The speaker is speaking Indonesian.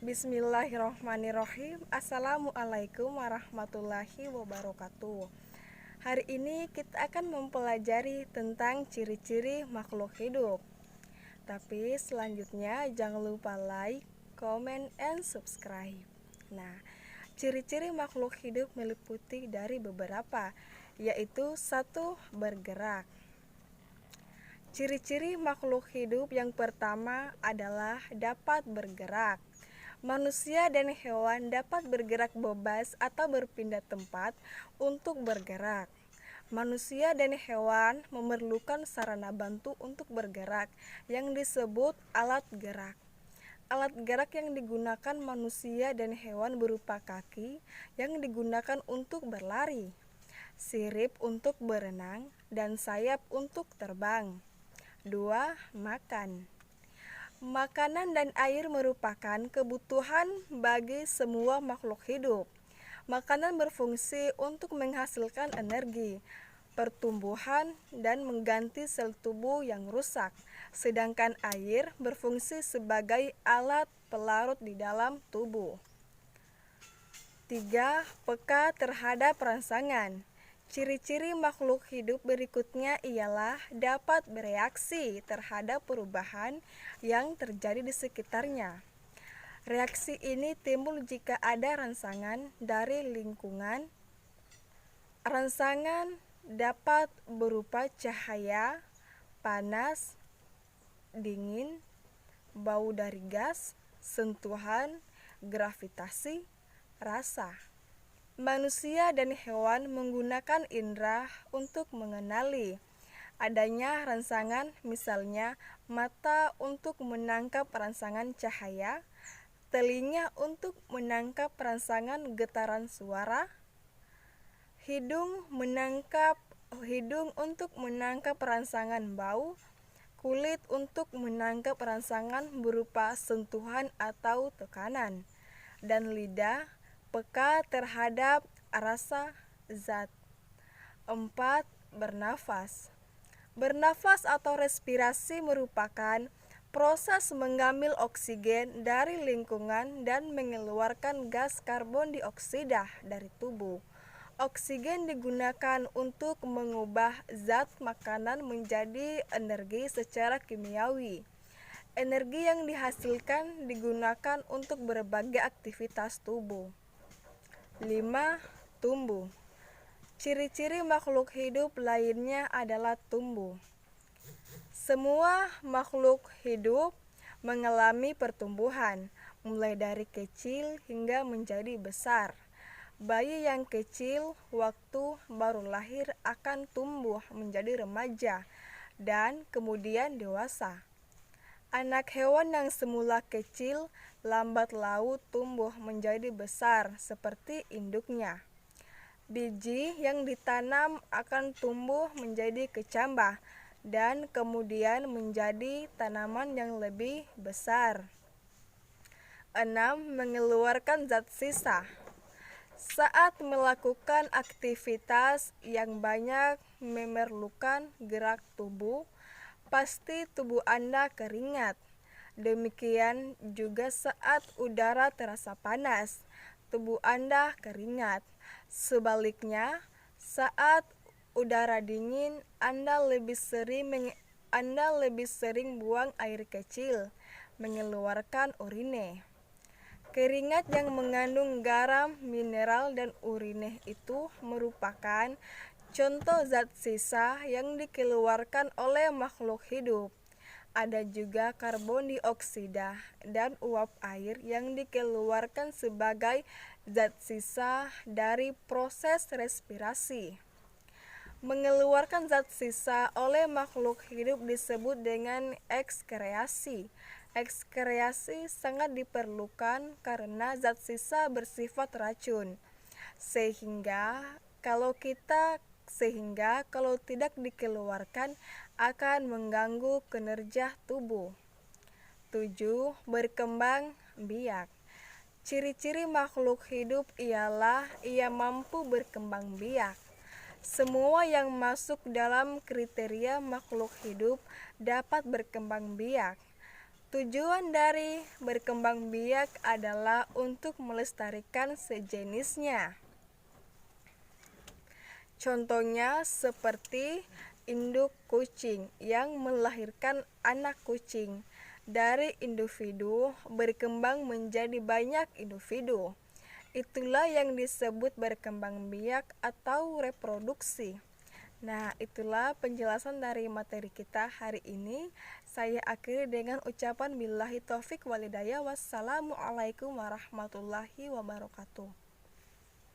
Bismillahirrohmanirrohim. Assalamualaikum warahmatullahi wabarakatuh. Hari ini kita akan mempelajari tentang ciri-ciri makhluk hidup. Tapi selanjutnya jangan lupa like, comment, and subscribe. Nah, ciri-ciri makhluk hidup meliputi dari beberapa, yaitu 1. Bergerak. Ciri-ciri makhluk hidup yang pertama adalah dapat bergerak. Manusia dan hewan dapat bergerak bebas atau berpindah tempat untuk bergerak. Manusia dan hewan memerlukan sarana bantu untuk bergerak yang disebut alat gerak. Alat gerak yang digunakan manusia dan hewan berupa kaki yang digunakan untuk berlari, sirip untuk berenang, dan sayap untuk terbang. 2. Makan. Makanan dan air merupakan kebutuhan bagi semua makhluk hidup. Makanan berfungsi untuk menghasilkan energi, pertumbuhan, dan mengganti sel tubuh yang rusak, sedangkan air berfungsi sebagai alat pelarut di dalam tubuh. 3. Peka terhadap rangsangan. Ciri-ciri makhluk hidup berikutnya ialah dapat bereaksi terhadap perubahan yang terjadi di sekitarnya. Reaksi ini timbul jika ada rangsangan dari lingkungan. Rangsangan dapat berupa cahaya, panas, dingin, bau dari gas, sentuhan, gravitasi, rasa. Manusia dan hewan menggunakan indera untuk mengenali adanya rangsangan, misalnya mata untuk menangkap rangsangan cahaya, telinga untuk menangkap rangsangan getaran suara, hidung untuk menangkap rangsangan bau, kulit untuk menangkap rangsangan berupa sentuhan atau tekanan, dan lidah peka terhadap rasa zat. 4. Bernafas. Bernafas atau respirasi merupakan proses mengambil oksigen dari lingkungan dan mengeluarkan gas karbon dioksida dari tubuh. Oksigen digunakan untuk mengubah zat makanan menjadi energi secara kimiawi. Energi yang dihasilkan digunakan untuk berbagai aktivitas tubuh. 5. Tumbuh. Ciri-ciri makhluk hidup lainnya adalah tumbuh. Semua makhluk hidup mengalami pertumbuhan, mulai dari kecil hingga menjadi besar. Bayi yang kecil waktu baru lahir akan tumbuh menjadi remaja dan kemudian dewasa. Anak hewan yang semula kecil lambat laun tumbuh menjadi besar seperti induknya. Biji yang ditanam akan tumbuh menjadi kecambah dan kemudian menjadi tanaman yang lebih besar. 6. Mengeluarkan zat sisa. Saat melakukan aktivitas yang banyak memerlukan gerak tubuh, pasti tubuh Anda keringat. Demikian juga saat udara terasa panas, tubuh Anda keringat. Sebaliknya, saat udara dingin, Anda lebih sering buang air kecil, mengeluarkan urine. Keringat yang mengandung garam, mineral, dan urine itu merupakan contoh zat sisa yang dikeluarkan oleh makhluk hidup. Ada juga karbon dioksida dan uap air yang dikeluarkan sebagai zat sisa dari proses respirasi. Mengeluarkan zat sisa oleh makhluk hidup disebut dengan ekskreasi. Ekskreasi sangat diperlukan karena zat sisa bersifat racun, sehingga kalau tidak dikeluarkan akan mengganggu kinerja tubuh. 7. Berkembang biak. Ciri-ciri makhluk hidup ialah ia mampu berkembang biak. Semua yang masuk dalam kriteria makhluk hidup dapat berkembang biak. Tujuan dari berkembang biak adalah untuk melestarikan sejenisnya. Contohnya seperti induk kucing yang melahirkan anak kucing. Dari individu berkembang menjadi banyak individu. Itulah yang disebut berkembang biak atau reproduksi. Nah, itulah penjelasan dari materi kita hari ini. Saya akhiri dengan ucapan billahi taufik walhidayah. Wassalamualaikum warahmatullahi wabarakatuh.